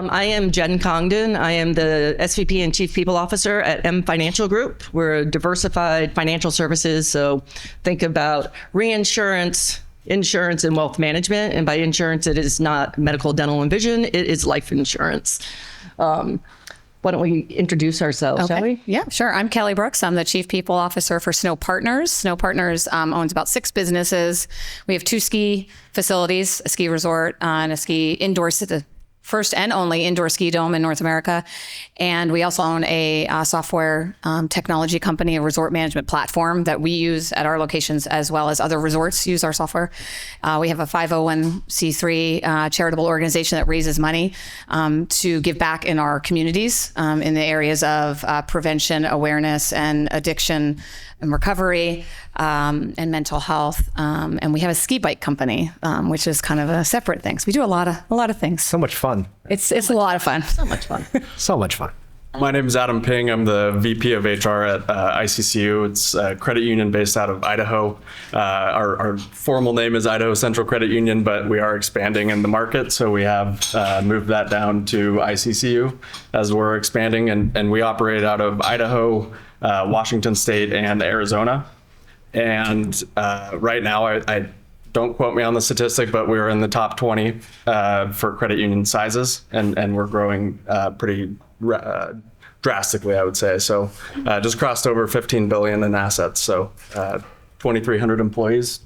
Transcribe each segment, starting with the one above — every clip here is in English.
I am Jen Congdon. I am the SVP and Chief People Officer at M Financial Group. We're a diversified financial services. So think about reinsurance, insurance, and wealth management. And by insurance, it is not medical, dental, and vision. It is life insurance. Why don't we introduce ourselves, shall we? Yeah, sure. I'm Kelly Brooks. I'm the Chief People Officer for Snow Partners. Snow Partners owns about 6 businesses. We have 2 ski facilities, a ski resort and a ski indoor, the first and only indoor ski dome in North America. And we also own a software technology company, a resort management platform that we use at our locations, as well as other resorts use our software. We have a 501c3 charitable organization that raises money to give back in our communities in the areas of prevention, awareness, and addiction and recovery, and mental health. And we have a ski bike company, which is kind of a separate thing. So we do a lot of things. So much fun. It's a lot of fun. So much fun. So much fun. My name is Adam Ping. I'm the VP of HR at ICCU. It's a credit union based out of Idaho. Our formal name is Idaho Central Credit Union, but we are expanding in the market. So we have moved that down to ICCU as we're expanding. And we operate out of Idaho, Washington State, and Arizona. And right now, I don't quote me on the statistic, but we're in the top 20 for credit union sizes, and we're growing pretty drastically, I would say. So just crossed over 15 billion in assets. So 2,300 employees.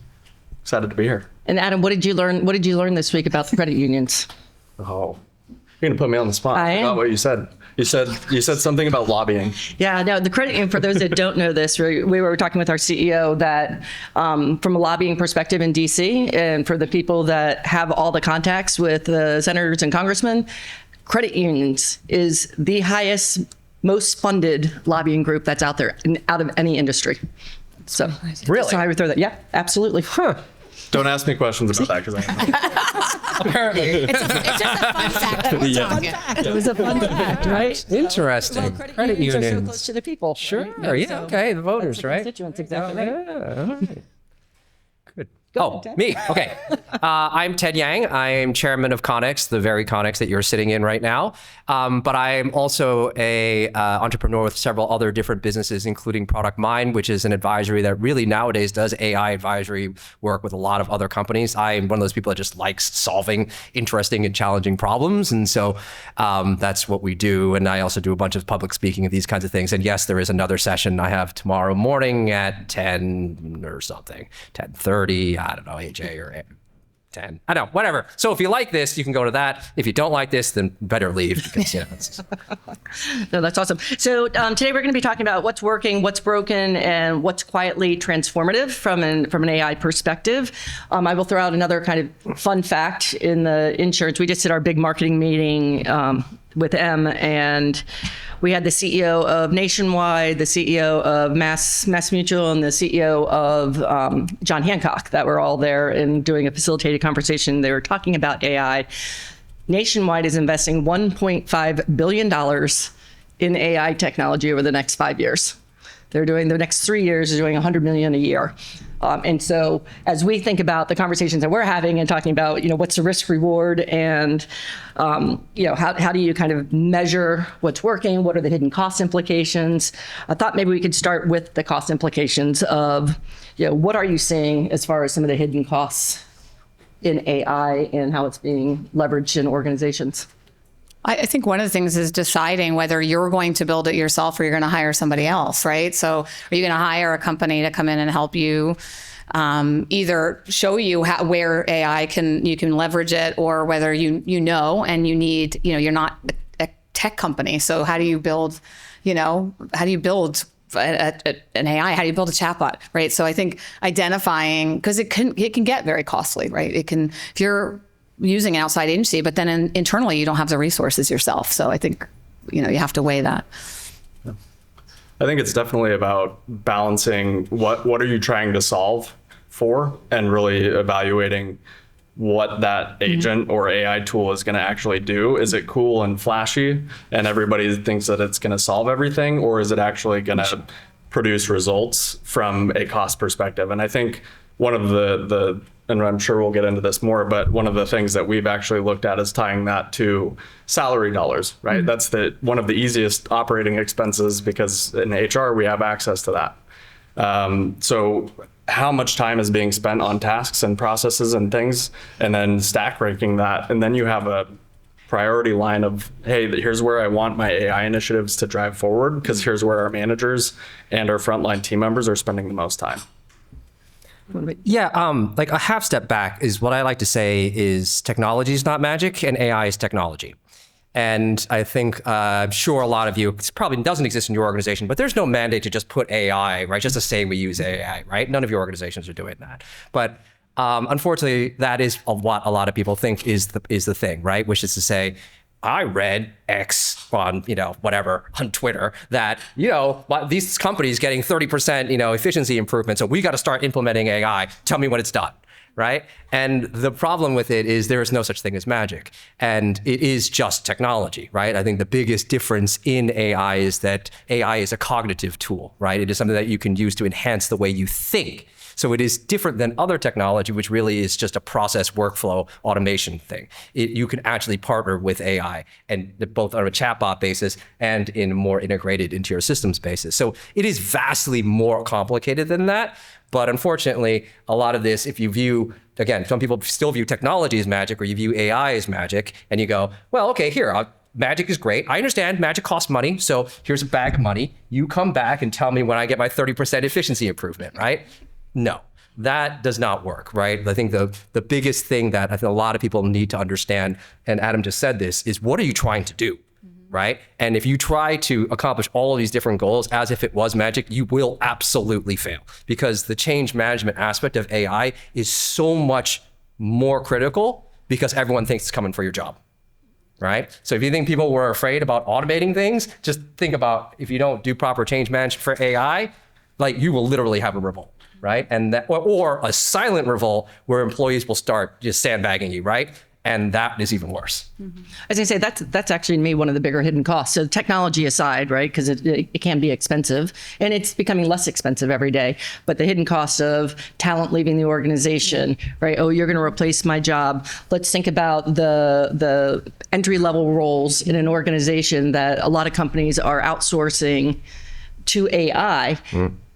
Excited to be here. And Adam, what did you learn? What did you learn this week about the credit unions? Oh, you're gonna put me on the spot. I am. Forgot what you said. You said something about lobbying. Yeah, no, the credit union, for those that don't know this, we were talking with our CEO that from a lobbying perspective in DC, and for the people that have all the contacts with senators and congressmen, credit unions is the highest, most funded lobbying group that's out there, out of any industry. So, Really? So I would throw that. Yeah, absolutely. Huh. Don't ask me questions about that because I Apparently. It's just a fun fact that we're talking. It was a fun fact, right? Interesting. Well, credit unions are so close to the people. Sure. Right? Yeah. So Okay. The voters, that's the right? Constituents, exactly. Right. Yeah. All right. Good. Go ahead, Ted. Me. Okay. I'm Ted Yang. I am chairman of Connex, the very Connex that you're sitting in right now. But I'm also a entrepreneur with several other different businesses, including Product Mind, which is an advisory that really nowadays does AI advisory work with a lot of other companies. I'm one of those people that just likes solving interesting and challenging problems. And so that's what we do. And I also do a bunch of public speaking of these kinds of things. And yes, there is another session I have tomorrow morning at 10 or something, 10:30. I don't know, AJ or 10. I don't know, whatever. So if you like this, you can go to that. If you don't like this, then better leave because, it's No, that's awesome. So today we're going to be talking about what's working, what's broken, and what's quietly transformative from an AI perspective. I will throw out another kind of fun fact in the insurance. We just did our big marketing meeting with M, and we had the CEO of Nationwide, the CEO of Mass Mutual, and the CEO of John Hancock that were all there and doing a facilitated conversation. They were talking about AI. Nationwide is investing $1.5 billion in AI technology over the next 5 years. They're doing the next 3 years, they're doing $100 million a year. And so as we think about the conversations that we're having and talking about, what's the risk reward and, how do you kind of measure what's working? What are the hidden cost implications? I thought maybe we could start with the cost implications of, what are you seeing as far as some of the hidden costs in AI and how it's being leveraged in organizations? I think one of the things is deciding whether you're going to build it yourself or you're going to hire somebody else, right? So are you going to hire a company to come in and help you either show you where AI you can leverage it, or whether and you need, you're not a tech company. So how do you build, an AI? How do you build a chatbot, right? So I think identifying, because it can get very costly, right? If you're using an outside agency, but then internally you don't have the resources yourself. So I think, you have to weigh that. I think it's definitely about balancing what are you trying to solve for, and really evaluating what that agent or AI tool is going to actually do. Is it cool and flashy and everybody thinks that it's going to solve everything, or is it actually going to produce results from a cost perspective? And I think one of the and I'm sure we'll get into this more, but one of the things that we've actually looked at is tying that to salary dollars, right? That's one of the easiest operating expenses because in HR we have access to that. So how much time is being spent on tasks and processes and things, and then stack ranking that, and then you have a priority line of, hey, here's where I want my AI initiatives to drive forward, because here's where our managers and our frontline team members are spending the most time. Yeah, like a half step back is what I like to say is technology is not magic and AI is technology. And I think, I'm sure a lot of you, it probably doesn't exist in your organization, but there's no mandate to just put AI, right? Just to say we use AI, right? None of your organizations are doing that. But unfortunately, that is what a lot of people think is the thing, right? Which is to say, I read X on, whatever, on Twitter that, these companies getting 30%, efficiency improvement. So we got to start implementing AI. Tell me when it's done, right? And the problem with it is there is no such thing as magic. And it is just technology, right? I think the biggest difference in AI is that AI is a cognitive tool, right? It is something that you can use to enhance the way you think. So it is different than other technology, which really is just a process workflow automation thing. You can actually partner with AI, and both on a chatbot basis and in more integrated into your systems basis. So it is vastly more complicated than that. But unfortunately, a lot of this, if you view, again, some people still view technology as magic, or you view AI as magic, and you go, well, okay, here, magic is great. I understand magic costs money. So here's a bag of money. You come back and tell me when I get my 30% efficiency improvement, right? No, that does not work, right? I think the biggest thing that I think a lot of people need to understand, and Adam just said this, is what are you trying to do, right? And if you try to accomplish all of these different goals as if it was magic, you will absolutely fail, because the change management aspect of AI is so much more critical because everyone thinks it's coming for your job. Right? So if you think people were afraid about automating things, just think about if you don't do proper change management for AI, like you will literally have a revolt. Right? And that, or a silent revolt where employees will start just sandbagging you, right? And that is even worse. As I say, that's actually, to me, one of the bigger hidden costs. So technology aside, right? Because it can be expensive, and it's becoming less expensive every day. But the hidden cost of talent leaving the organization, right? Oh, you're going to replace my job. Let's think about the entry level roles in an organization that a lot of companies are outsourcing to AI.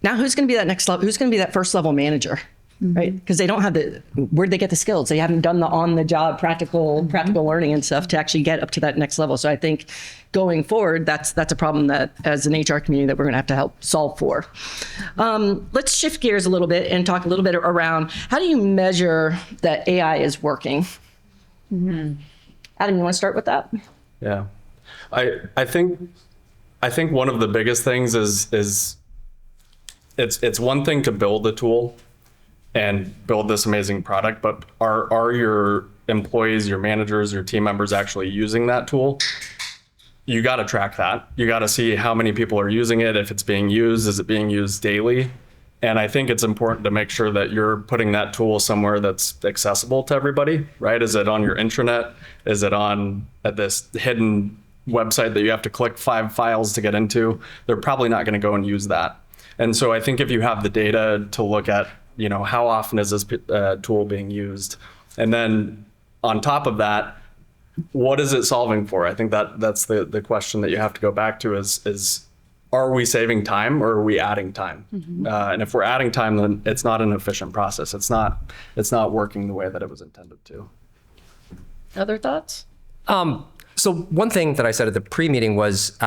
Now, who's going to be that next level? Who's going to be that first level manager, right? Because they don't have where'd they get the skills? They haven't done the on the job practical learning and stuff to actually get up to that next level. So I think going forward, that's a problem that as an HR community that we're going to have to help solve for. Let's shift gears a little bit and talk a little bit around how do you measure that AI is working? Adam, you want to start with that? Yeah, I think one of the biggest things is it's one thing to build a tool and build this amazing product, but are your employees, your managers, your team members actually using that tool? You got to track that. You got to see how many people are using it, if it's being used, is it being used daily? And I think it's important to make sure that you're putting that tool somewhere that's accessible to everybody, right? Is it on your intranet? Is it on this hidden website that you have to click 5 files to get into? They're probably not going to go and use that. And so I think if you have the data to look at, how often is this tool being used? And then on top of that, what is it solving for? I think that's the question that you have to go back to is are we saving time or are we adding time? And if we're adding time, then it's not an efficient process. It's not working the way that it was intended to. Other thoughts? So one thing that I said at the pre-meeting was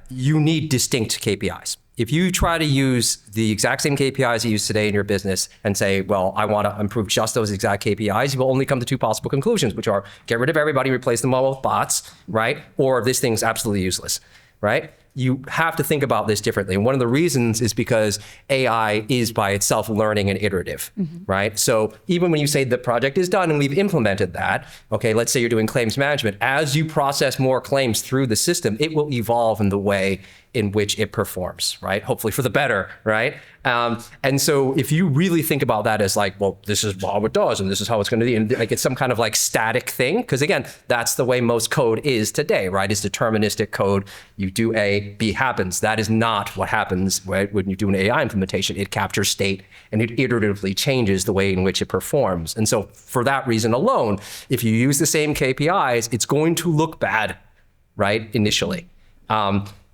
you need distinct KPIs. If you try to use the exact same KPIs you use today in your business and say, well, I want to improve just those exact KPIs, you will only come to 2 possible conclusions, which are get rid of everybody, replace them all with bots, right? Or this thing's absolutely useless, right? You have to think about this differently. And one of the reasons is because AI is by itself learning and iterative, right? So even when you say the project is done and we've implemented that, okay, let's say you're doing claims management. As you process more claims through the system, it will evolve in the way in which it performs, right? Hopefully for the better, right? And so if you really think about that as like, well, this is how it does, and this is how it's going to be, and like it's some kind of like static thing, because again, that's the way most code is today, right? It's deterministic code. You do A, B happens. That is not what happens when you do an AI implementation. It captures state and it iteratively changes the way in which it performs. And so for that reason alone, if you use the same KPIs, it's going to look bad, right, initially.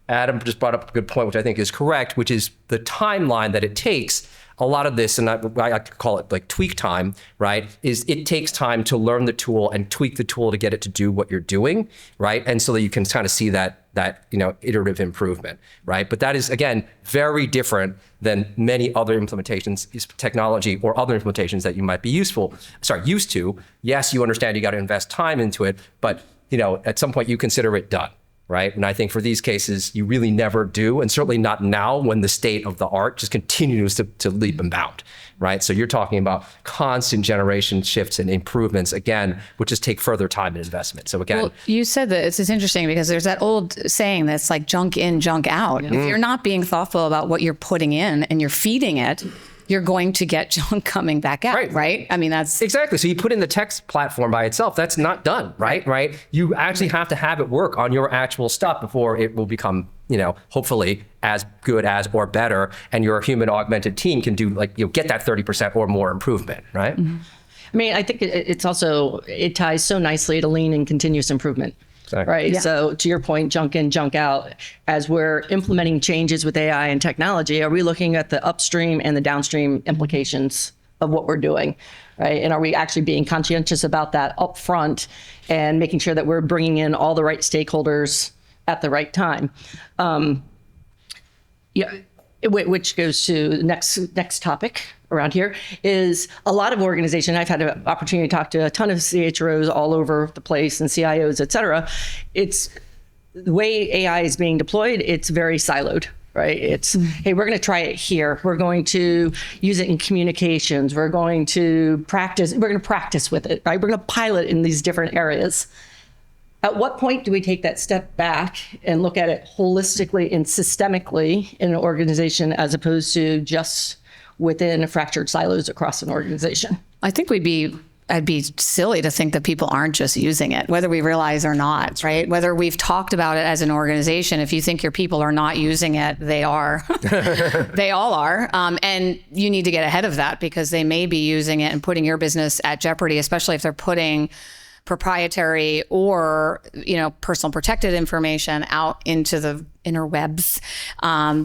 Adam just brought up a good point, which I think is correct, which is the timeline that it takes. A lot of this, and I like to call it like tweak time, right, is it takes time to learn the tool and tweak the tool to get it to do what you're doing, right? And so that you can kind of see that iterative improvement, right? But that is, again, very different than many other implementations, technology or other implementations that you might be used to. Yes, you understand you got to invest time into it, but at some point you consider it done. Right. And I think for these cases, you really never do. And certainly not now when the state of the art just continues to leap and bound. Right. So you're talking about constant generation shifts and improvements, again, which just take further time and investment. So again, well, you said that it's interesting because there's that old saying that's like junk in, junk out. If you're not being thoughtful about what you're putting in and you're feeding it, you're going to get junk coming back out, right? I mean, that's exactly. So you put in the text platform by itself, that's not done, right? You actually have to have it work on your actual stuff before it will become, hopefully as good as or better. And your human augmented team can do get that 30% or more improvement, right? Mm-hmm. I mean, I think it ties so nicely to lean and continuous improvement. Exactly. Right. Yeah. So to your point, junk in, junk out, as we're implementing changes with AI and technology, are we looking at the upstream and the downstream implications of what we're doing? Right. And are we actually being conscientious about that up front and making sure that we're bringing in all the right stakeholders at the right time? Which goes to the next topic around here is a lot of organizations. I've had an opportunity to talk to a ton of CHROs all over the place and CIOs, et cetera. It's the way AI is being deployed. It's very siloed, right? It's, hey, we're going to try it here. We're going to use it in communications. We're going to practice. We're going to practice with it, right? We're going to pilot in these different areas. At what point do we take that step back and look at it holistically and systemically in an organization as opposed to just within fractured silos across an organization? I think I'd be silly to think that people aren't just using it, whether we realize or not, right? Whether we've talked about it as an organization, if you think your people are not using it, they are. They all are. And you need to get ahead of that because they may be using it and putting your business at jeopardy, especially if they're putting proprietary or personal protected information out into the interwebs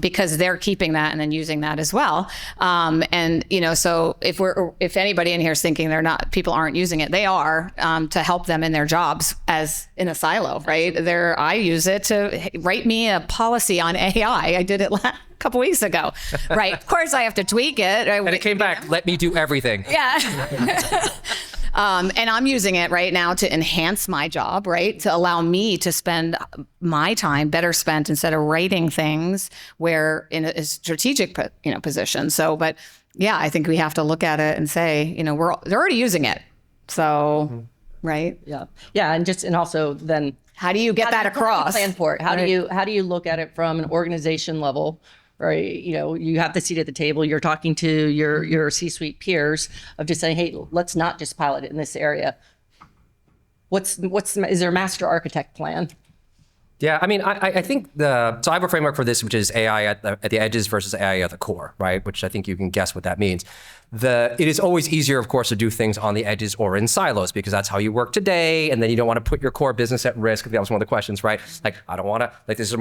because they're keeping that and then using that as well. So if anybody in here is thinking people aren't using it, they are to help them in their jobs as in a silo, right? I use it to write me a policy on AI. I did it a couple weeks ago, right? Of course, I have to tweak it. And it came back, let me do everything. Yeah. And I'm using it right now to enhance my job, right? To allow me to spend my time better spent instead of writing things where in a strategic, position. So, but yeah, I think we have to look at it and say, they're already using it. So, right? Yeah. Yeah. And also then how do you get that across? Plan for it. How do you look at it from an organization level? Right, you have the seat at the table. You're talking to your C-suite peers of just saying, "Hey, let's not just pilot it in this area." Is there a master architect plan? Yeah, I mean, I think so I have a framework for this, which is AI at the edges versus AI at the core, right? Which I think you can guess what that means. It is always easier, of course, to do things on the edges or in silos because that's how you work today, and then you don't want to put your core business at risk. That was one of the questions, right? Like, I don't want to, this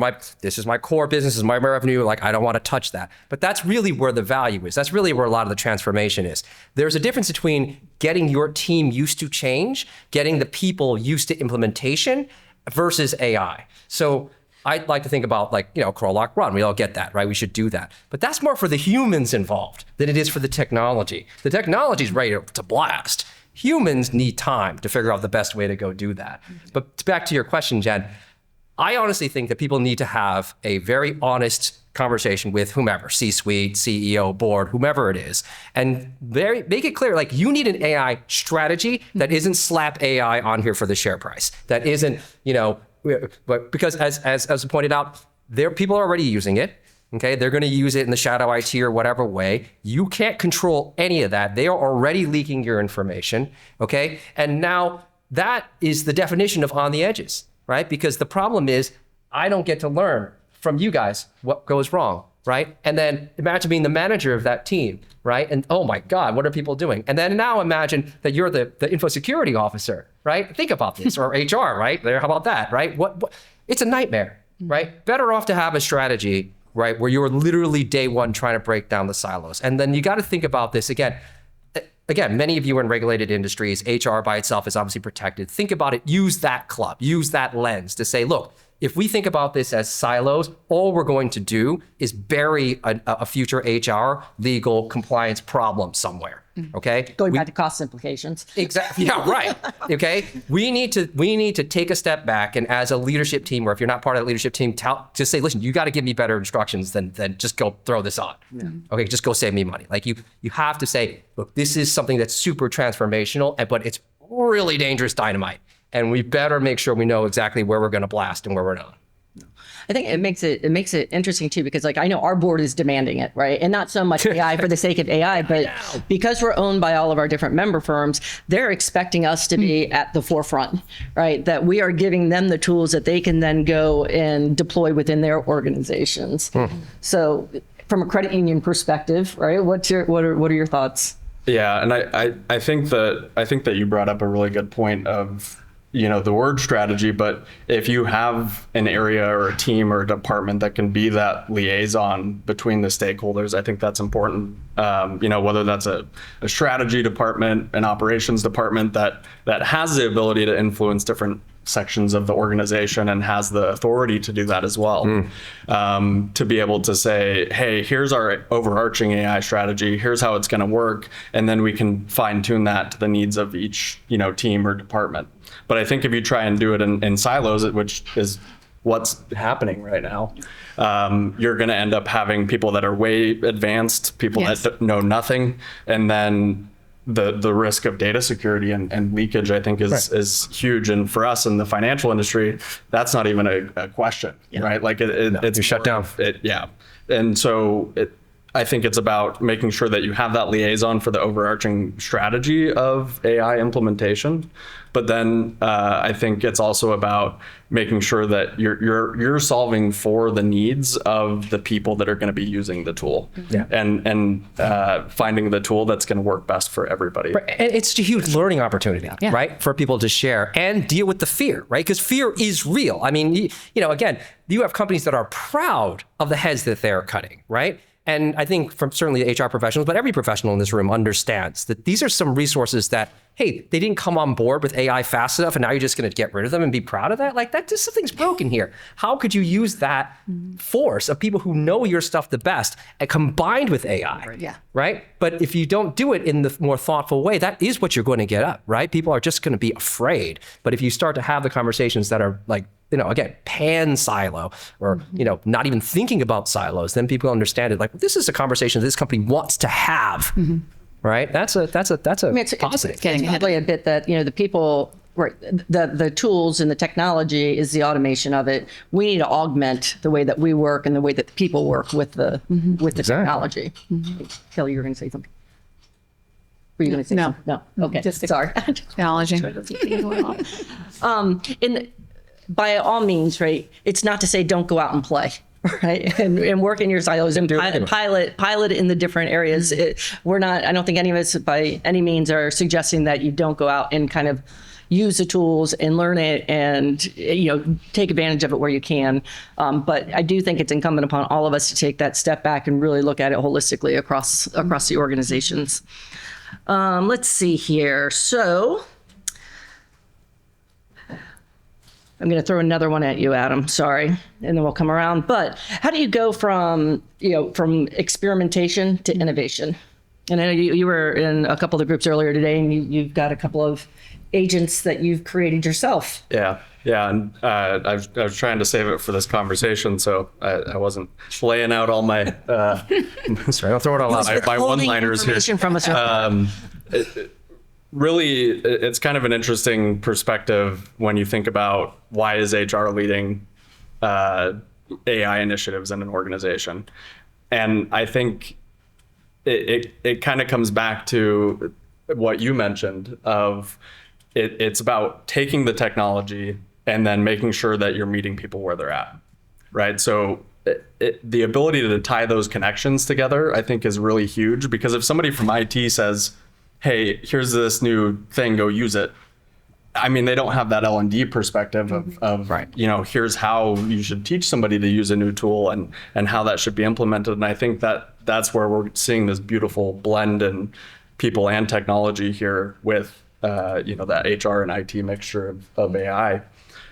is my core business, this is my revenue. Like, I don't want to touch that. But that's really where the value is. That's really where a lot of the transformation is. There's a difference between getting your team used to change, getting the people used to implementation, versus AI. So I'd like to think about crawl, walk, run. We all get that, right? We should do that. But that's more for the humans involved than it is for the technology. The technology is ready to blast. Humans need time to figure out the best way to go do that. But back to your question, Jen, I honestly think that people need to have a very honest conversation with whomever, C-suite, CEO, board, whomever it is, and make it clear, you need an AI strategy that isn't slap AI on here for the share price. That isn't, because as pointed out, people are already using it. Okay, they're going to use it in the shadow IT or whatever way. You can't control any of that. They are already leaking your information. Okay, and now that is the definition of on the edges, right? Because the problem is I don't get to learn from you guys what goes wrong, right? And then imagine being the manager of that team, right? And oh my God, what are people doing? And then now imagine that you're the info security officer, right? Think about this, or HR, right? How about that, right? What? It's a nightmare, right? Better off to have a strategy, right, where you're literally day one trying to break down the silos. And then you got to think about this again. Again, many of you are in regulated industries. HR by itself is obviously protected. Think about it. Use that club. Use that lens to say, look, if we think about this as silos, all we're going to do is bury a future HR legal compliance problem somewhere. Okay. Going back to cost implications. Exactly. Yeah. Right. Okay. We need to take a step back, and as a leadership team, or if you're not part of that leadership team, just say, listen, you got to give me better instructions than just go throw this on. Yeah. Okay. Just go save me money. Like you have to say, look, this is something that's super transformational, but it's really dangerous dynamite, and we better make sure we know exactly where we're going to blast and where we're not. I think it makes it interesting too, because like I know our board is demanding it, right? And not so much AI for the sake of AI, but because we're owned by all of our different member firms, they're expecting us to be at the forefront, right? That we are giving them the tools that they can then go and deploy within their organizations. So from a credit union perspective, right? What are your thoughts? Yeah, and I think that you brought up a really good point of, you know, the word strategy, but if you have an area or a team or a department that can be that liaison between the stakeholders, I think that's important. You know, whether that's a strategy department, an operations department that has the ability to influence different sections of the organization and has the authority to do that as well. To be able to say, hey, here's our overarching AI strategy, here's how it's going to work, and then we can fine tune that to the needs of each, you know, team or department. But I think if you try and do it in silos, which is what's happening right now, you're going to end up having people that are way advanced, people that know nothing, and then the risk of data security and leakage, I think, is huge. And for us in the financial industry, that's not even a question, right? Like it's shut down. And so I think it's about making sure that you have that liaison for the overarching strategy of AI implementation. But then I think it's also about making sure that you're solving for the needs of the people that are going to be using the tool, and finding the tool that's going to work best for everybody. Right. And it's a huge learning opportunity, right, for people to share and deal with the fear, right? Because fear is real. I mean, you know, again, you have companies that are proud of the heads that they're cutting, right? And I think from certainly the HR professionals, but every professional in this room understands that these are some resources that, hey, they didn't come on board with AI fast enough, and now you're just going to get rid of them and be proud of that? Like, that just something's broken here. How could you use that force of people who know your stuff the best and combined with AI, right? But if you don't do it in the more thoughtful way, that is what you're going to get up, right? People are just going to be afraid. But if you start to have the conversations that are like, you know, again, pan silo, or, you know, not even thinking about silos, then people understand it. Like, this is a conversation this company wants to have, right? That's a positive. It's probably a bit that, you know, the people, right, the tools and the technology is the automation of it. We need to augment the way that we work and the way that the people work with the technology. Kelly, you were going to say something. Were you going to say something? No. Okay. Just sorry. Technology. By all means, right, it's not to say don't go out and play, right, and work in your silos and pilot in the different areas. I don't think any of us by any means are suggesting that you don't go out and kind of use the tools and learn it and, you know, take advantage of it where you can. But I do think it's incumbent upon all of us to take that step back and really look at it holistically across the organizations. Let's see here. So I'm going to throw another one at you, Adam. Sorry, and then we'll come around. But how do you go from experimentation to innovation? And I know you were in a couple of the groups earlier today, and you've got a couple of agents that you've created yourself. Yeah, and I was trying to save it for this conversation, so I wasn't laying out all my sorry, I'll throw it all out. My one-liners here. From us. Really, it's kind of an interesting perspective when you think about why is HR leading, AI initiatives in an organization. And I think it kind of comes back to what you mentioned of it's about taking the technology and then making sure that you're meeting people where they're at, right? So the ability to tie those connections together, I think, is really huge, because if somebody from IT says, hey, here's this new thing, go use it. I mean, they don't have that L&D perspective of Right. Here's how you should teach somebody to use a new tool and how that should be implemented. And I think that's where we're seeing this beautiful blend in people and technology here with, that HR and IT mixture of AI.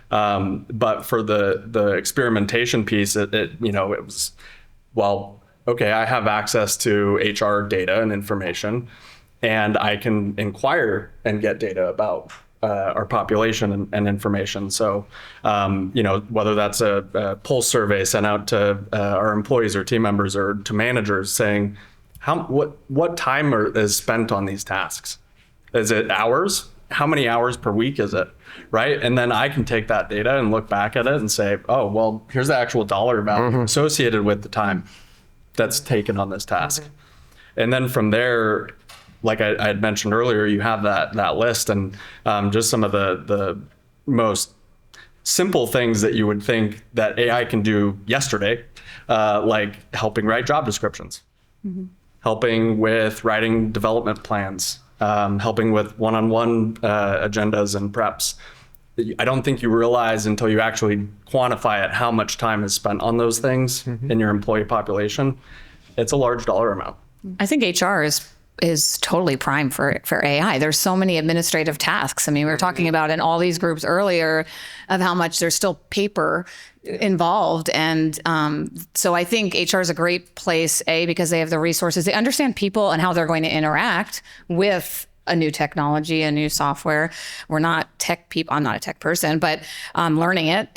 But for the experimentation piece, it was, well, okay, I have access to HR data and information, and I can inquire and get data about our population and information. So, whether that's a pulse survey sent out to our employees or team members or to managers saying, what time is spent on these tasks? Is it hours? How many hours per week is it? Right? And then I can take that data and look back at it and say, oh, well, here's the actual dollar value associated with the time that's taken on this task. And then from there, like I had mentioned earlier, you have that list, and just some of the most simple things that you would think that AI can do yesterday, like helping write job descriptions, helping with writing development plans, helping with one-on-one agendas and preps. I don't think you realize until you actually quantify it how much time is spent on those things in your employee population. It's a large dollar amount. I think HR is totally prime for AI. There's so many administrative tasks. I mean, we were talking about in all these groups earlier of how much there's still paper involved. And so I think HR is a great place, because they have the resources. They understand people and how they're going to interact with a new technology, a new software. We're not tech people. I'm not a tech person, but I'm learning it.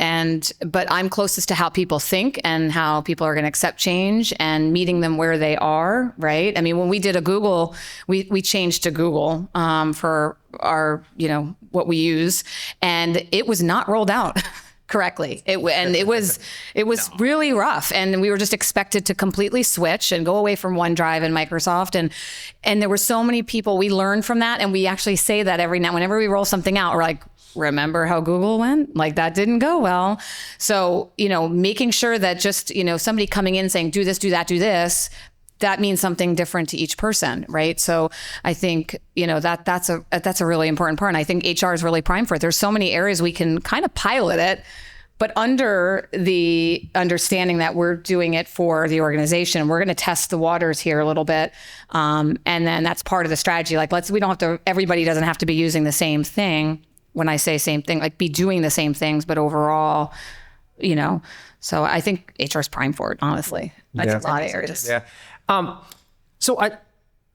But I'm closest to how people think and how people are going to accept change and meeting them where they are, right? I mean, when we did a Google, we changed to Google for our, what we use, and it was not rolled out correctly. It was really rough, and we were just expected to completely switch and go away from OneDrive and Microsoft, and there were so many people. We learned from that, and we actually say that every now, whenever we roll something out, we're like, remember how Google went? Like, that didn't go well. So, making sure that just, somebody coming in saying, do this, do that, do this, that means something different to each person, right? So I think, that's a really important part. And I think HR is really prime for it. There's so many areas we can kind of pilot it, but under the understanding that we're doing it for the organization. We're going to test the waters here a little bit. And then that's part of the strategy. Like, everybody doesn't have to be using the same thing. When I say same thing, like be doing the same things, but overall, so I think HR is prime for it, honestly. That's a lot of areas. Yeah.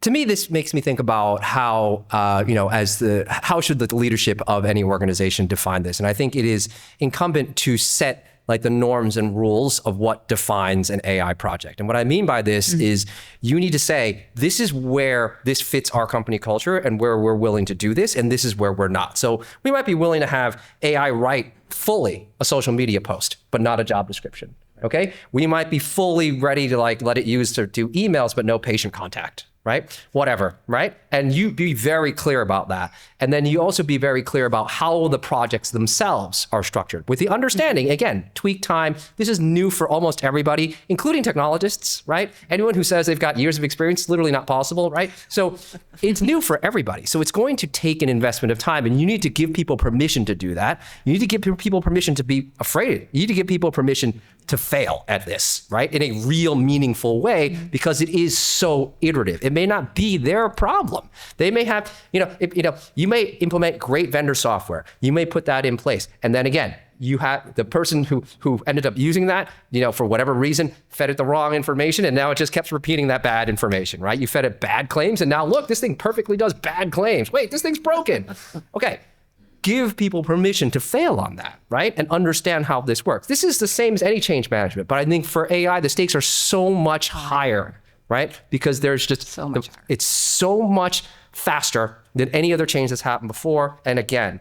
To me, this makes me think about how, how should the leadership of any organization define this? And I think it is incumbent to set like the norms and rules of what defines an AI project. And what I mean by this is you need to say, this is where this fits our company culture and where we're willing to do this, and this is where we're not. So we might be willing to have AI write fully a social media post, but not a job description. Okay, we might be fully ready to let it use to do emails, but no patient contact, right? Whatever, right? And you be very clear about that. And then you also be very clear about how the projects themselves are structured with the understanding, again, tweak time. This is new for almost everybody, including technologists, right? Anyone who says they've got years of experience, literally not possible, right? So it's new for everybody. So it's going to take an investment of time, and you need to give people permission to do that. You need to give people permission to be afraid. You need to give people permission to fail at this, right? In a real meaningful way, because it is so iterative. It may not be their problem. They may have, you may implement great vendor software. You may put that in place. And then again, you have the person who ended up using that, for whatever reason, fed it the wrong information, and now it just kept repeating that bad information, right? You fed it bad claims, and now look, this thing perfectly does bad claims. Wait, this thing's broken. Okay. Give people permission to fail on that, right? And understand how this works. This is the same as any change management, but I think for AI, the stakes are so much higher, right? Because there's just it's so much faster than any other change that's happened before. And again,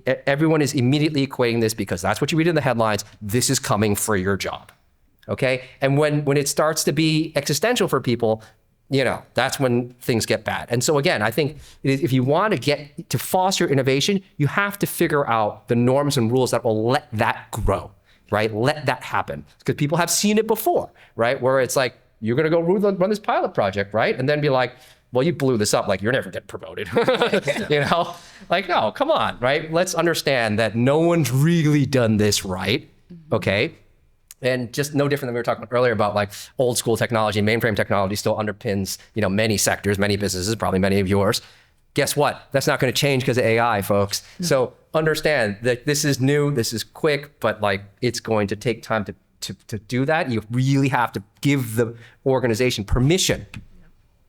everyone is immediately equating this because that's what you read in the headlines. This is coming for your job. Okay. And when it starts to be existential for people, that's when things get bad. And so again, I think if you want to get to foster innovation, you have to figure out the norms and rules that will let that grow, right? Let that happen. Because people have seen it before, right? Where it's like, you're going to go run this pilot project, right? And then be like, well, you blew this up, like you're never getting promoted. Like, no, come on, right? Let's understand that no one's really done this right, okay? And just no different than we were talking about earlier about like old school technology, mainframe technology still underpins, many sectors, many businesses, probably many of yours. Guess what? That's not going to change because of AI, folks. So understand that this is new, this is quick, but like it's going to take time to do that. You really have to give the organization permission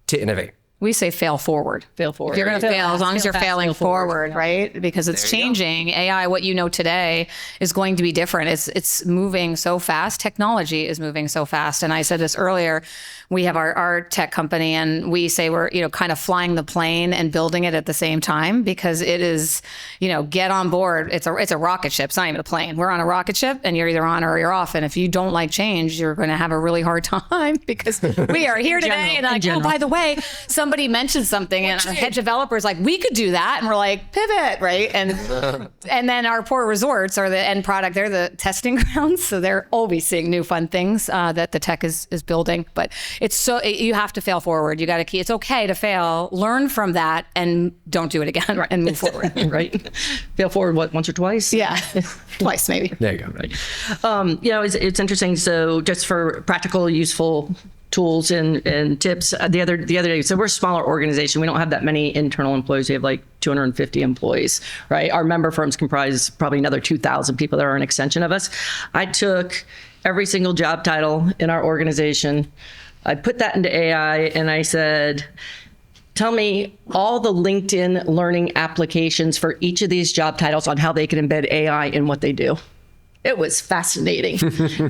to innovate. We say fail forward. Fail forward. If you're going to fail, as long as you're fast, failing fail forward. forward, right? Because it's changing. AI, what you know today, is going to be different. It's moving so fast. Technology is moving so fast. And I said this earlier. We have our tech company, and we say we're kind of flying the plane and building it at the same time, because it is get on board. It's a rocket ship. It's not even a plane. We're on a rocket ship, and you're either on or you're off. And if you don't like change, you're going to have a really hard time, because we are here today. And like, oh, by the way, somebody mentioned something, and our head developers like, we could do that, and we're like, pivot, right? And then our poor resorts are the end product. They're the testing grounds, so they're always seeing new fun things that the tech is building. But you have to fail forward. You got to keep. It's okay to fail, learn from that, and don't do it again, right, and move forward. Right? Fail forward once or twice? Yeah, twice maybe. There you go. Right. It's interesting. So just for practical, useful tools and tips, the other day, so we're a smaller organization. We don't have that many internal employees. We have like 250 employees, right? Our member firms comprise probably another 2,000 people that are an extension of us. I took every single job title in our organization, I put that into AI, and I said, tell me all the LinkedIn learning applications for each of these job titles on how they can embed AI in what they do. It was fascinating.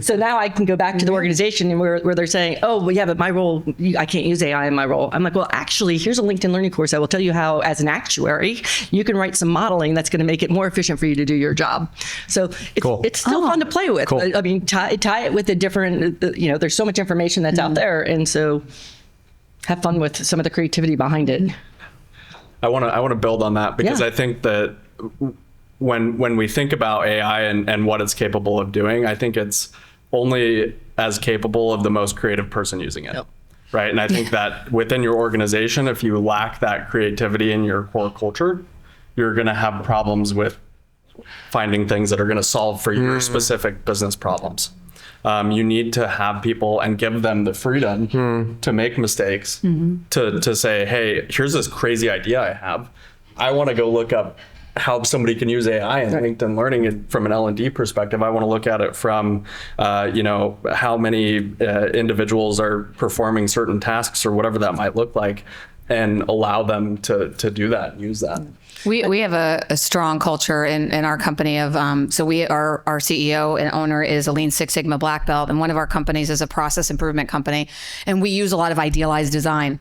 So now I can go back to the organization where they're saying, oh, well, yeah, but my role, I can't use AI in my role. I'm like, well, actually, here's a LinkedIn learning course that will tell you how, as an actuary, you can write some modeling that's going to make it more efficient for you to do your job. So it's still fun to play with. Cool. I mean, tie it with the different, there's so much information that's out there. And so have fun with some of the creativity behind it. I want to build on that, because Yeah. I think that when we think about AI and what it's capable of doing, I think it's only as capable of the most creative person using it. Yep. Right. And I think that within your organization, if you lack that creativity in your core culture, you're going to have problems with finding things that are going to solve for your specific business problems. You need to have people and give them the freedom to make mistakes, to say, hey, here's this crazy idea I have. I want to go look up how somebody can use AI and LinkedIn Learning it from an L&D perspective. I want to look at it from, how many individuals are performing certain tasks or whatever that might look like, and allow them to do that and use that. We have a strong culture in our company of, so our CEO and owner is a Lean Six Sigma black belt, and one of our companies is a process improvement company, and we use a lot of idealized design.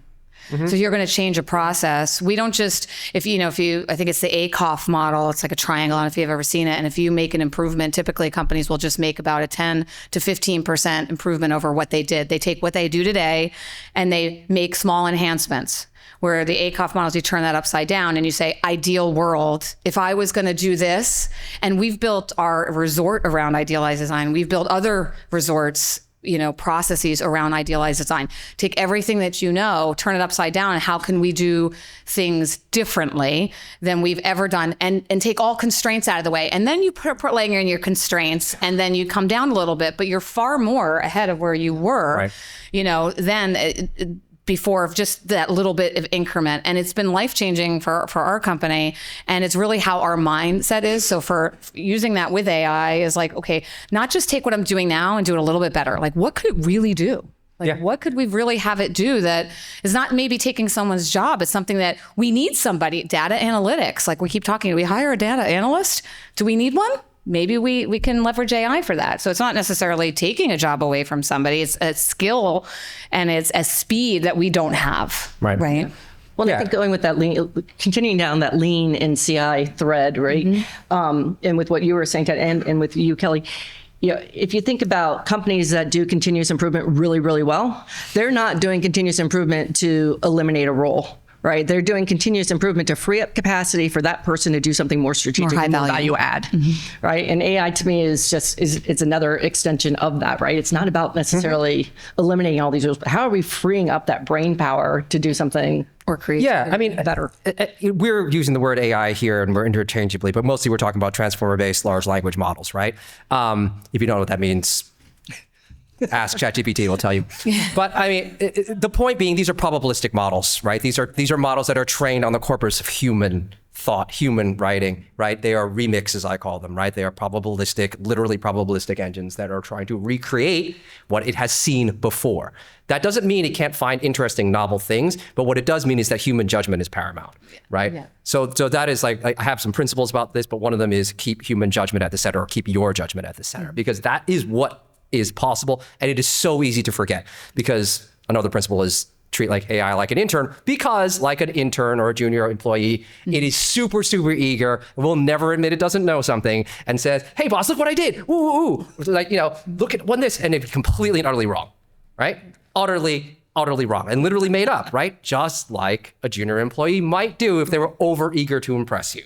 So if you're going to change a process, we don't just, I think it's the ACOF model. It's like a triangle. I don't know if you've ever seen it. And if you make an improvement, typically companies will just make about a 10 to 15% improvement over what they did. They take what they do today and they make small enhancements. Where the ACOF models, you turn that upside down and you say, ideal world, if I was going to do this, and we've built our resort around idealized design. We've built other resorts, processes around idealized design. Take everything that turn it upside down, and how can we do things differently than we've ever done, and take all constraints out of the way. And then you put laying in your constraints, and then you come down a little bit, but you're far more ahead of where you were, than before, of just that little bit of increment. And it's been life-changing for our company. And it's really how our mindset is. So for using that with AI is like, okay, not just take what I'm doing now and do it a little bit better. Like, what could it really do? What could we really have it do that is not maybe taking someone's job? It's something that we need somebody, data analytics. Like we keep talking, do we hire a data analyst? Do we need one? Maybe we can leverage AI for that. So it's not necessarily taking a job away from somebody. It's a skill and it's a speed that we don't have. Right. Well, I think going with that lean, continuing down that lean and CI thread, right? And with what you were saying, Ted, and with you, Kelly, if you think about companies that do continuous improvement really, really well, they're not doing continuous improvement to eliminate a role, right? They're doing continuous improvement to free up capacity for that person to do something more strategic, More high more value. value add, right? And AI to me is it's another extension of that, right? It's not about necessarily eliminating all these roles, but how are we freeing up that brain power to do something Or create. Yeah, I mean, better? we're using the word AI here and we're interchangeably, but mostly we're talking about transformer-based large language models, right? If you don't know what that means, ask ChatGPT, it'll tell you. But I mean, the point being, these are probabilistic models, right? These are models that are trained on the corpus of human thought, human writing, right? They are remixes, I call them, right? They are probabilistic, literally probabilistic engines that are trying to recreate what it has seen before. That doesn't mean it can't find interesting, novel things, but what it does mean is that human judgment is paramount, right? Yeah. So that is like, I have some principles about this, but one of them is keep human judgment at the center, or keep your judgment at the center, because that is what is possible. And it is so easy to forget, because another principle is treat like AI like an intern, because like an intern or a junior employee, it is super, super eager, will never admit it doesn't know something, and says, hey boss, look what I did. Ooh, ooh, ooh. Like, look at one this, and it's completely and utterly wrong, right? Utterly wrong and literally made up, right? Just like a junior employee might do if they were over eager to impress you,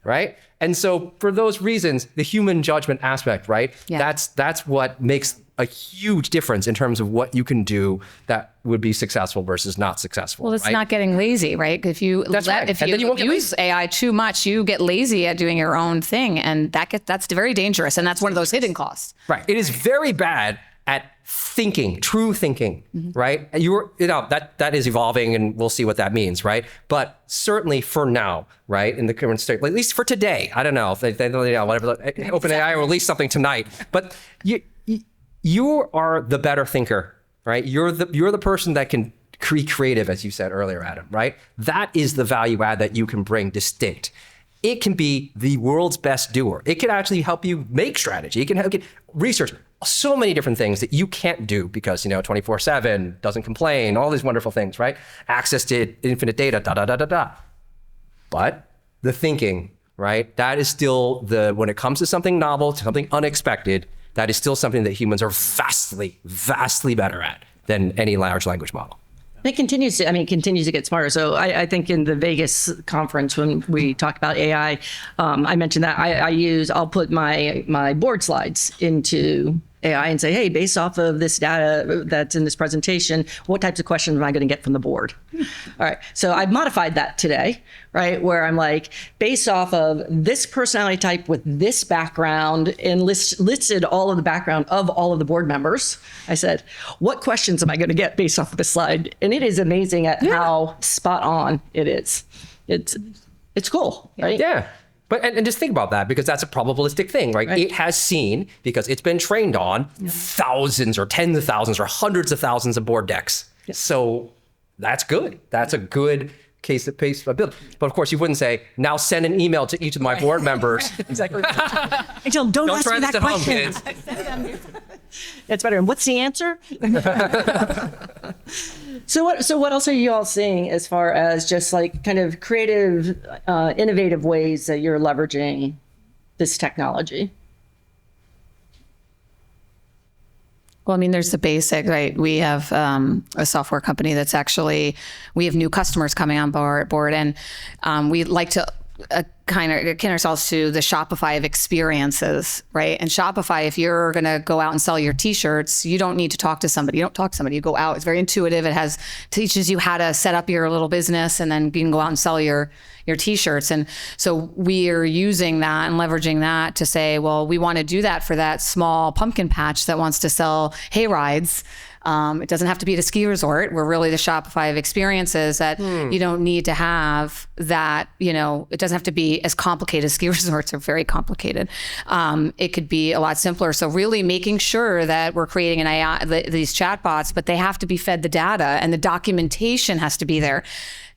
right? And so for those reasons, the human judgment aspect, right? Yeah. That's what makes a huge difference in terms of what you can do that would be successful versus not successful. Well, it's right? not getting lazy, right? If you That's right. if And you then you won't get use AI too much, you get lazy at doing your own thing, and that's very dangerous. And that's one of those hidden costs. Right. It is very bad at thinking, true thinking, right? That is evolving, and we'll see what that means, right? But certainly for now, right, in the current state, at least for today, I don't know if they whatever, OpenAI will release something tonight, but you are the better thinker, right? You're the person that can be creative, as you said earlier, Adam, right? That is the value add that you can bring distinct. It can be the world's best doer. It can actually help you make strategy. It can help you research so many different things that you can't do because, 24/7, doesn't complain, all these wonderful things, right? Access to infinite data, But the thinking, right? That is still when it comes to something novel, to something unexpected, that is still something that humans are vastly, vastly better at than any large language model. It continues to get smarter. So I think in the Vegas conference, when we talked about AI, I mentioned that I'll put my board slides into AI and say, hey, based off of this data that's in this presentation, what types of questions am I going to get from the board? All right. So I've modified that today, right? Where I'm like, based off of this personality type with this background, and listed all of the background of all of the board members. I said, what questions am I going to get based off of this slide? And it is amazing at how spot on it is. It's cool, right? Yeah. But and just think about that, because that's a probabilistic thing, right? It has seen, because it's been trained on thousands or tens of thousands or hundreds of thousands of board decks. Yeah. So that's good. That's a good case of pace ability. But of course, you wouldn't say, now send an email to each of my board members. Exactly. Don't ask try me this that at home, question. kids. It's better. And what's the answer? So what else are you all seeing as far as just like kind of creative, innovative ways that you're leveraging this technology? Well, I mean, there's the basic, right? We have a software company we have new customers coming on board, and we like to kind of akin ourselves to the Shopify of experiences, right? And Shopify, if you're going to go out and sell your t-shirts, you don't need to talk to somebody. You don't talk to somebody. You go out. It's very intuitive. It teaches you how to set up your little business, and then you can go out and sell your t-shirts. And so we are using that and leveraging that to say, well, we want to do that for that small pumpkin patch that wants to sell hay rides. It doesn't have to be at a ski resort. We're really the Shopify of experiences that you don't need to have that, it doesn't have to be as complicated as ski resorts are very complicated. It could be a lot simpler. So really making sure that we're creating an AI, these chatbots, but they have to be fed the data, and the documentation has to be there.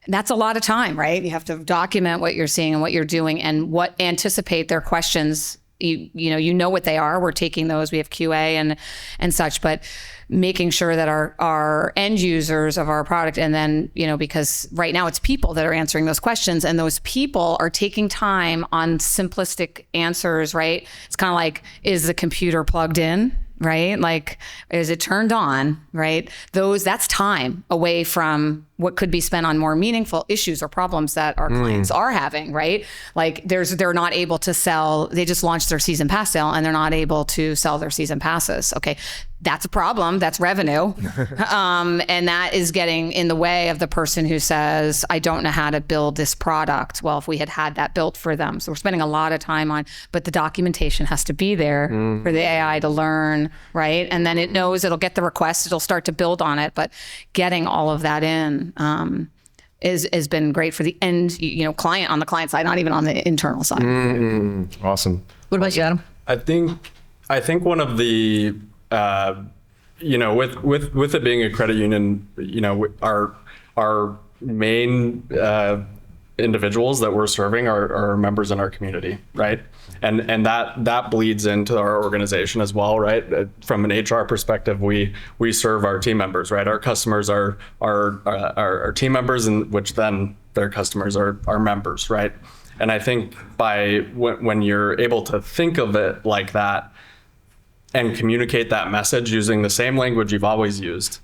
That's a lot of time, right? You have to document what you're seeing and what you're doing, and anticipate their questions you know what they are. We're taking those. We have QA and such, but making sure that our end users of our product, and then, because right now it's people that are answering those questions, and those people are taking time on simplistic answers, right? It's kind of like, is the computer plugged in? Right? Like, is it turned on? Right? That's time away from what could be spent on more meaningful issues or problems that our clients are having, right? Like they're not able to sell, they just launched their season pass sale and they're not able to sell their season passes. Okay. That's a problem. That's revenue. And that is getting in the way of the person who says, I don't know how to build this product. Well, if we had that built for them. So we're spending a lot of time on, but the documentation has to be there for the AI to learn, right? And then it knows, it'll get the request, it'll start to build on it, but getting all of that in has been great for the end, client, on the client side, not even on the internal side. Awesome. What about you, Adam? I think one of the with it being a credit union, our main individuals that we're serving are members in our community, right? And that bleeds into our organization as well, right? From an HR perspective, we serve our team members, right? Our customers are our team members, and which then their customers are our members, right? And I think when you're able to think of it like that and communicate that message using the same language you've always used,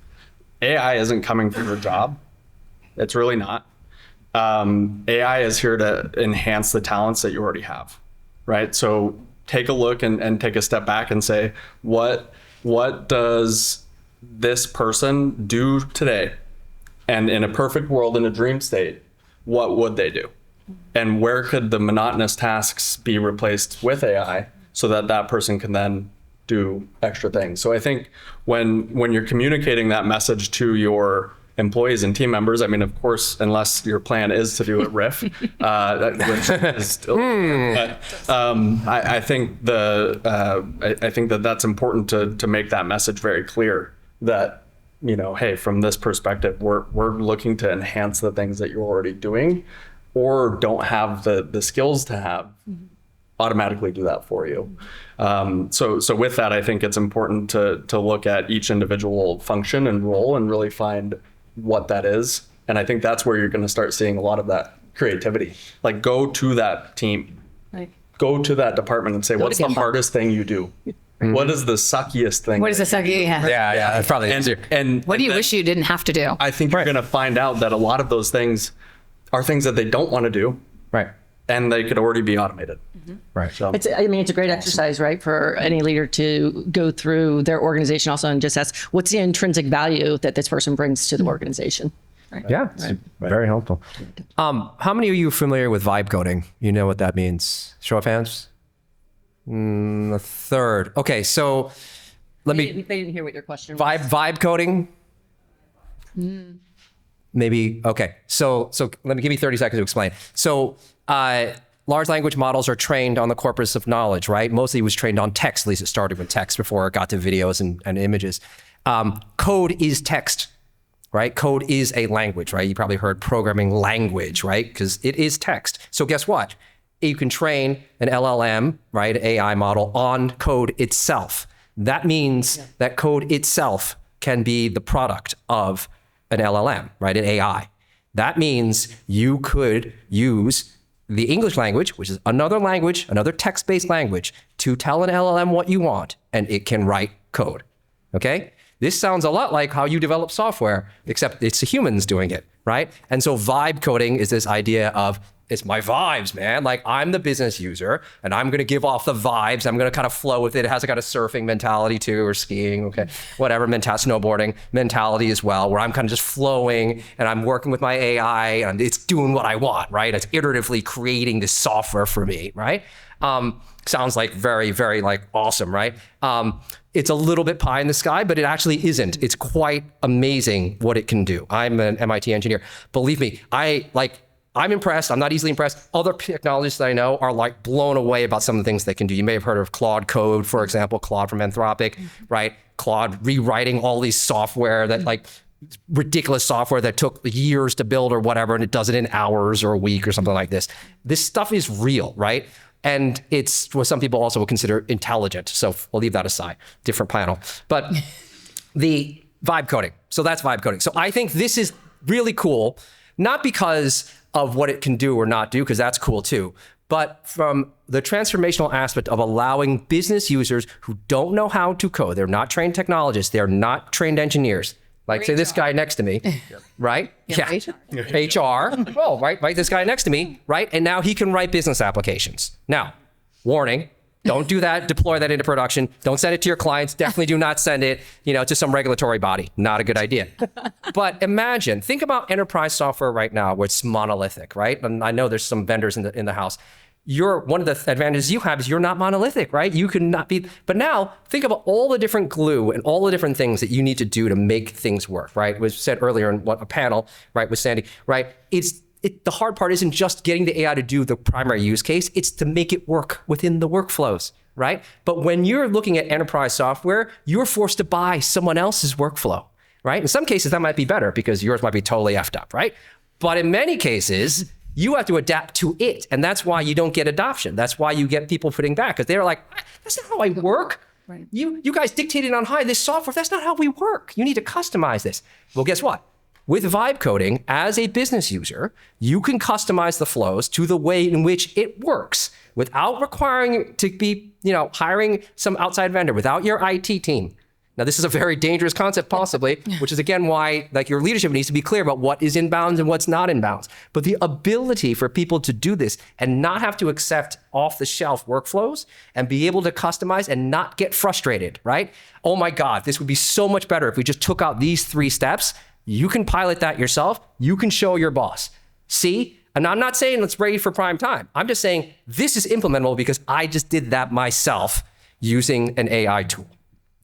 AI isn't coming for your job. It's really not. AI is here to enhance the talents that you already have, right? So take a look and take a step back and say, what does this person do today? And in a perfect world, in a dream state, what would they do? And where could the monotonous tasks be replaced with AI so that person can then do extra things? So I think when you're communicating that message to your employees and team members, I mean, of course, unless your plan is to do a RIF, which is still, but I think that's important to make that message very clear that, hey, from this perspective, we're looking to enhance the things that you're already doing or don't have the skills to have, automatically do that for you. So with that, I think it's important to look at each individual function and role and really find what that is. And I think that's where you're going to start seeing a lot of that creativity. Like, go to that team, Right. Go to that department and say, what's the hardest thing you do? What is the suckiest thing? What is the sucky? Yeah. Yeah, that's probably easier. And What do you wish you didn't have to do? I think you're going to find out that a lot of those things are things that they don't want to do. Right. And they could already be automated. Right. So It's a great exercise, right, for any leader to go through their organization also and just ask, what's the intrinsic value that this person brings to the organization? Yeah, it's very helpful. How many of you are familiar with vibe coding? You know what that means? Show of hands. A third. Okay, so They didn't hear what your question was. vibe coding. Maybe. Okay. So let me give you 30 seconds to explain. So large language models are trained on the corpus of knowledge, right? Mostly it was trained on text. At least it started with text before it got to videos and images. Code is text, right? Code is a language, right? You probably heard programming language, right? Because it is text. So guess what? You can train an LLM, right, AI model on code itself. That means that code itself can be the product of an LLM, right, an AI. That means you could use the English language, which is another language, another text-based language, to tell an LLM what you want, and it can write code, okay? This sounds a lot like how you develop software, except it's the humans doing it, right? And so vibe coding is this idea of, it's my vibes, man. Like, I'm the business user and I'm going to give off the vibes. I'm going to kind of flow with it. It has a kind of surfing mentality too, or skiing, okay, whatever, snowboarding mentality as well, where I'm kind of just flowing and I'm working with my AI and it's doing what I want, right? It's iteratively creating this software for me, right? Sounds like very, very like awesome, right? It's a little bit pie in the sky, but it actually isn't. It's quite amazing what it can do. I'm an MIT engineer. Believe me, I'm impressed. I'm not easily impressed. Other technologists that I know are like blown away about some of the things they can do. You may have heard of Claude Code, for example, Claude from Anthropic, right? Claude rewriting all these software that like ridiculous software that took years to build or whatever, and it does it in hours or a week or something like this. This stuff is real, right? And it's what some people also would consider intelligent. So we'll leave that aside, different panel. But the vibe coding. So that's vibe coding. So I think this is really cool, not because of what it can do or not do, because that's cool too, but from the transformational aspect of allowing business users who don't know how to code, they're not trained technologists, they're not trained engineers, like say this guy next to me, right? Yeah. HR. Well, right, this guy next to me, right? And now he can write business applications. Now, warning, don't do that, deploy that into production. Don't send it to your clients. Definitely do not send it, to some regulatory body. Not a good idea. But imagine, think about enterprise software right now where it's monolithic, right? And I know there's some vendors in the house. One of the advantages you have is you're not monolithic, right? You could not be, but now think about all the different glue and all the different things that you need to do to make things work, right? It was said earlier in a panel, right, with Sandy, right? The hard part isn't just getting the AI to do the primary use case, it's to make it work within the workflows, right? But when you're looking at enterprise software, you're forced to buy someone else's workflow, right? In some cases, that might be better because yours might be totally effed up, right? But in many cases, you have to adapt to it. And that's why you don't get adoption. That's why you get people putting back, because they're like, that's not how I work. Right. You guys dictated on high this software. That's not how we work. You need to customize this. Well, guess what? With vibe coding, as a business user, you can customize the flows to the way in which it works without requiring to be, hiring some outside vendor, without your IT team. Now, this is a very dangerous concept, possibly, which is, again, why your leadership needs to be clear about what is inbounds and what's not inbounds. But the ability for people to do this and not have to accept off-the-shelf workflows and be able to customize and not get frustrated, right? Oh, my God, this would be so much better if we just took out these 3 steps. You can pilot that yourself. You can show your boss. See? And I'm not saying it's ready for prime time. I'm just saying this is implementable because I just did that myself using an AI tool.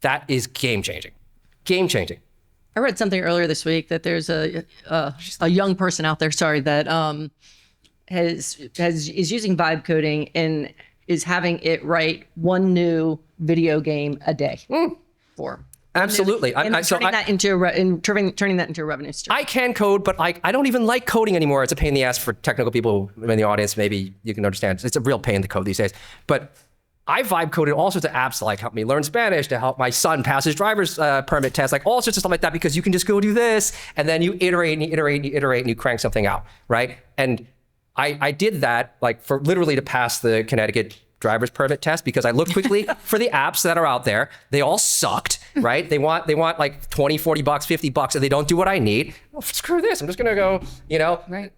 That is game-changing. Game-changing. I read something earlier this week that there's a young person out there, that is using vibe coding and is having it write one new video game a day for. Absolutely. Turning that into a revenue stream. I can code, but I don't even like coding anymore. It's a pain in the ass for technical people in the audience. Maybe you can understand. It's a real pain to code these days. But I vibe coded all sorts of apps to help me learn Spanish, to help my son pass his driver's permit test, all sorts of stuff like that, because you can just go do this, and then you iterate and you iterate and you iterate and you crank something out, right? And I did that for literally to pass the Connecticut driver's permit test, because I looked quickly for the apps that are out there. They all sucked, right? They want like 20, 40 bucks, 50 bucks, and they don't do what I need. Well, screw this. I'm just going to go,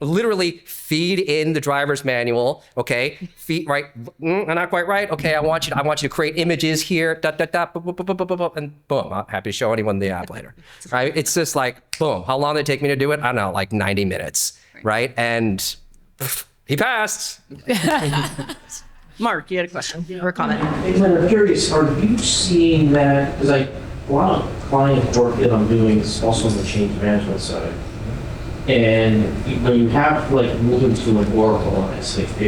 literally feed in the driver's manual. Okay. Feed right. Not quite right. Okay. I want you to create images here. And boom. I'm happy to show anyone the app later. Right. It's just like, boom. How long did it take me to do it? I don't know, like 90 minutes. Right. And he passed. Mark, you had a question or a comment? I'm curious, are you seeing that, because a lot of client work that I'm doing is also on the change management side. And when you have moving to an Oracle on SAP,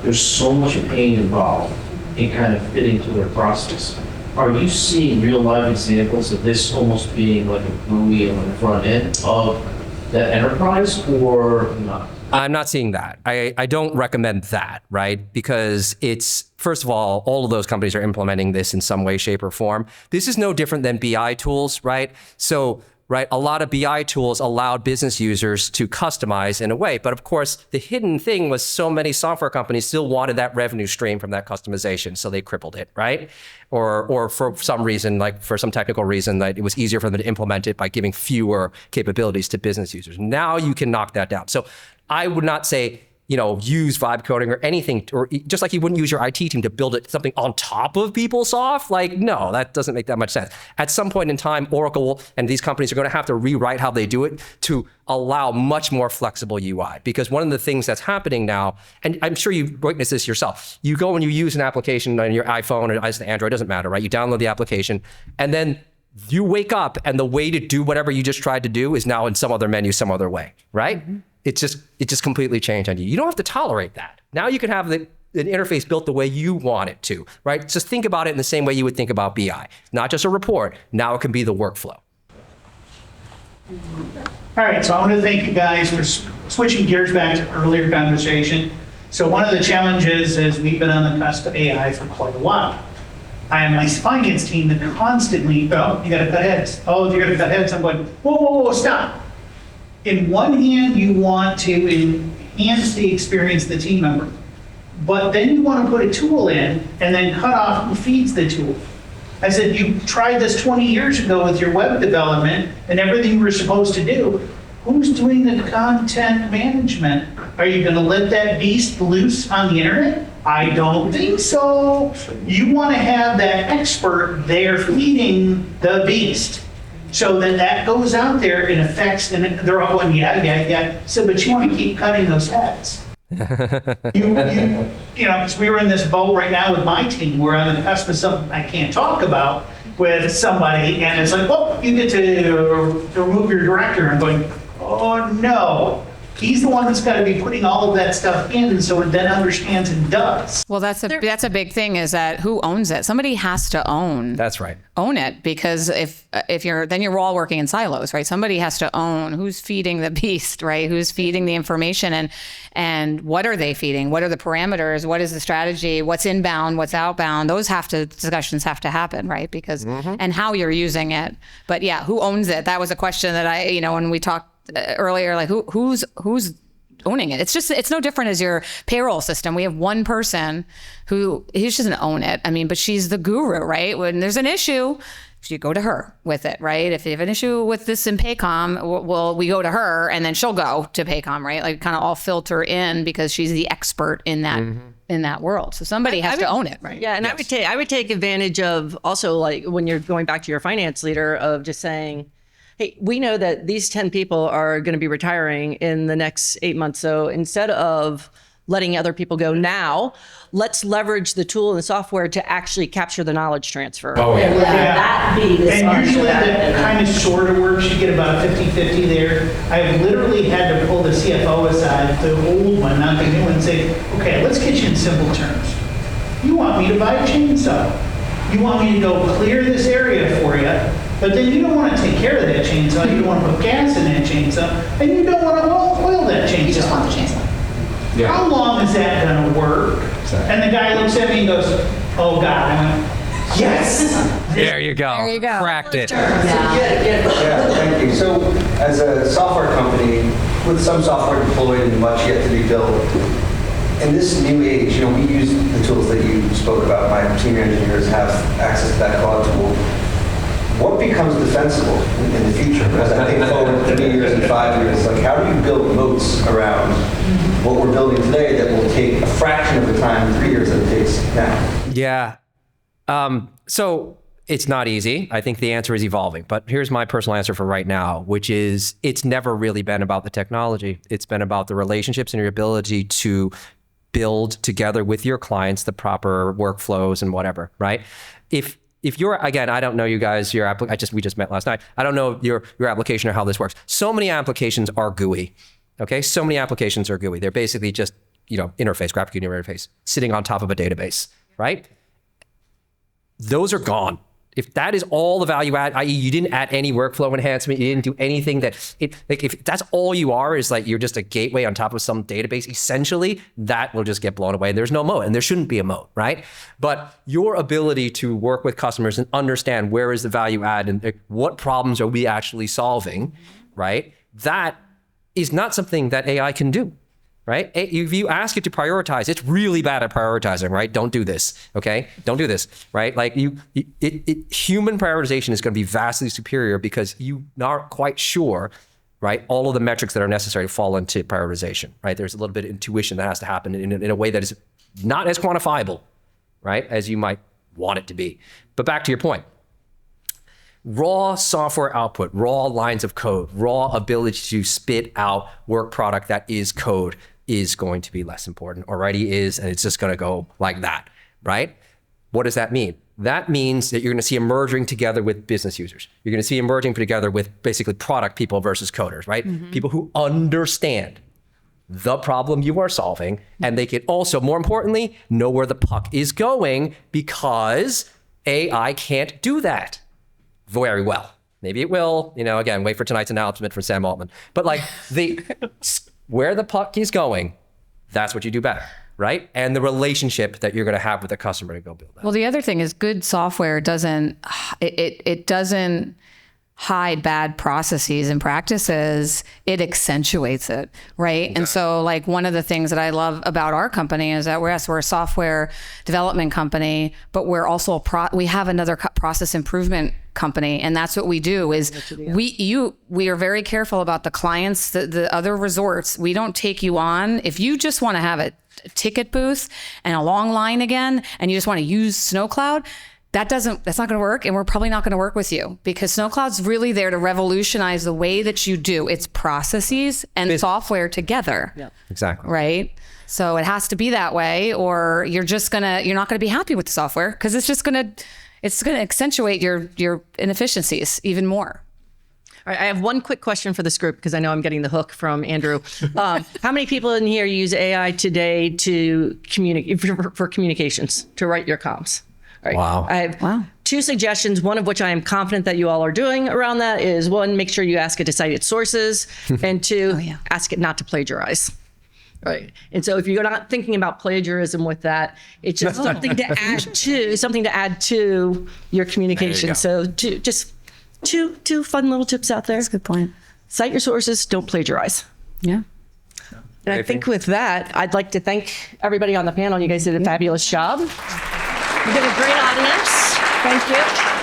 there's so much pain involved in kind of fitting to their process. Are you seeing real live examples of this almost being like a GUI on the front end of the enterprise, or not? I'm not seeing that. I don't recommend that, right? Because it's, first of all of those companies are implementing this in some way, shape, or form. This is no different than BI tools, right? So, right, a lot of BI tools allowed business users to customize in a way. But of course, the hidden thing was so many software companies still wanted that revenue stream from that customization. So they crippled it, right? Or for some reason, for some technical reason, that it was easier for them to implement it by giving fewer capabilities to business users. Now you can knock that down. So I would not say, use vibe coding or anything, or just like you wouldn't use your IT team to build something on top of PeopleSoft. No, that doesn't make that much sense. At some point in time, Oracle and these companies are going to have to rewrite how they do it to allow much more flexible UI. Because one of the things that's happening now, and I'm sure you've witnessed this yourself, you go and you use an application on your iPhone or Android, doesn't matter, right? You download the application, and then you wake up and the way to do whatever you just tried to do is now in some other menu, some other way, right? Mm-hmm. It just completely changed on you. You don't have to tolerate that. Now you can have an interface built the way you want it to, right? Just think about it in the same way you would think about BI. Not just a report. Now it can be the workflow. All right, so I want to thank you guys for switching gears back to earlier conversation. So one of the challenges is we've been on the cusp of AI for quite a while. I have my finance team that constantly, oh, you gotta cut heads. Oh, if you're gonna cut heads, I'm going, whoa, whoa, whoa, stop. In one hand, you want to enhance the experience of the team member, but then you want to put a tool in and then cut off who feeds the tool. I said, you tried this 20 years ago with your web development and everything you were supposed to do. Who's doing the content management? Are you going to let that beast loose on the internet? I don't think so. You want to have that expert there feeding the beast so that that goes out there and affects, and they're all going, yeah. So, but you want to keep cutting those heads. You know, because we were in this boat right now with my team. We're on the cusp of something I can't talk about with somebody, and it's like, oh, you get to remove your director. I'm going, oh no. He's the one that's got to be putting all of that stuff in so it then understands and does. Well, that's a big thing, is that who owns it? Somebody has to own. That's right. Own it, because if you're all working in silos, right? Somebody has to own who's feeding the beast, right? Who's feeding the information, and what are they feeding? What are the parameters? What is the strategy? What's inbound? What's outbound? Those discussions have to happen, right? Because and how you're using it. But yeah, who owns it? That was a question that when we talked earlier, like who's owning it? It's no different as your payroll system. We have one person who just doesn't own it. I mean, but she's the guru, right? When there's an issue, you go to her with it, right? If you have an issue with this in Paycom, we go to her, and then she'll go to Paycom, right? Like kind of all filter in, because she's the expert in that in that world. So somebody has to own it, right? Yeah, and yes. I would take advantage of also, like, when you're going back to your finance leader, of just saying, hey, we know that these 10 people are going to be retiring in the next 8 months. So instead of letting other people go now, let's leverage the tool and the software to actually capture the knowledge transfer. Oh, yeah. That be the And usually that kind of sort of works. You get about 50-50 there. I've literally had to pull the CFO aside, the old one, not the new one, and say, okay, let's get you in simple terms. You want me to buy a chainsaw. You want me to go clear this area for you, but then you don't want to take care of that chainsaw. You don't want to put gas in that chainsaw, and you don't want to oil that chainsaw. You just want the chainsaw. Yeah. How long is that going to work? Exactly. And the guy looks at me and goes, oh God. I went, yes. There you go. There you go. Cracked it. Yeah, thank you. So as a software company with some software deployed and much yet to be built, in this new age, we use the tools that you spoke about. My senior engineers have access to that cloud tool. What becomes defensible in the future? Because I think forward 3 years and 5 years, like, how do you build moats around what we're building today that will take a fraction of the time in 3 years that it takes now? Yeah. So it's not easy. I think the answer is evolving. But here's my personal answer for right now, which is it's never really been about the technology. It's been about the relationships and your ability to build together with your clients the proper workflows and whatever, right? If you're, again, I don't know you guys, we just met last night. I don't know your application or how this works. So many applications are GUI, okay? So many applications are GUI. They're basically just, interface, graphic user interface, sitting on top of a database, right? Those are gone. If that is all the value add, i.e. you didn't add any workflow enhancement, you didn't do anything if that's all you are, is like you're just a gateway on top of some database, essentially, that will just get blown away. There's no moat, and there shouldn't be a moat, right? But your ability to work with customers and understand where is the value add and what problems are we actually solving, right? That is not something that AI can do. Right? If you ask it to prioritize, it's really bad at prioritizing, right? Don't do this, okay? Don't do this, right? Like human prioritization is going to be vastly superior because you're not quite sure, right? All of the metrics that are necessary to fall into prioritization, right? There's a little bit of intuition that has to happen in a way that is not as quantifiable, right? As you might want it to be. But back to your point. Raw software output, raw lines of code, raw ability to spit out work product that is code is going to be less important, already is, and it's just going to go like that, right? What does that mean? That means that you're going to see a merging together with business users. You're going to see a merging together with basically product people versus coders, right? Mm-hmm. People who understand the problem you are solving, and they can also, more importantly, know where the puck is going, because AI can't do that very well. Maybe it will, again, wait for tonight's announcement from Sam Altman. But like where the puck is going, that's what you do better, right? And the relationship that you're going to have with the customer to go build that. Well, the other thing is good software doesn't hide bad processes and practices. It accentuates it, right? Exactly. And so like one of the things that I love about our company is that we're a software development company, but we're also we have another process improvement company, and that's what we do is we are very careful about the clients, the other resorts. We don't take you on if you just want to have a ticket booth and a long line again, and you just want to use SnowCloud. That's not going to work, and we're probably not going to work with you, because SnowCloud's really there to revolutionize the way that you do its processes and software together. Yeah. Exactly. Right? So it has to be that way, or you're not going to be happy with the software, because it's going to accentuate your inefficiencies even more. All right, I have one quick question for this group, because I know I'm getting the hook from Andrew. How many people in here use AI today to communicate for communications, to write your comms? Right. Wow. I have two suggestions, one of which I am confident that you all are doing around that is, one, make sure you ask it to cite its sources, and two, ask it not to plagiarize. Right. And so if you're not thinking about plagiarism with that, it's just something to add to your communication. So just two fun little tips out there. That's a good point. Cite your sources, don't plagiarize. Yeah. And I think with that, I'd like to thank everybody on the panel. You guys did a fabulous job. You did a great audience. Thank you.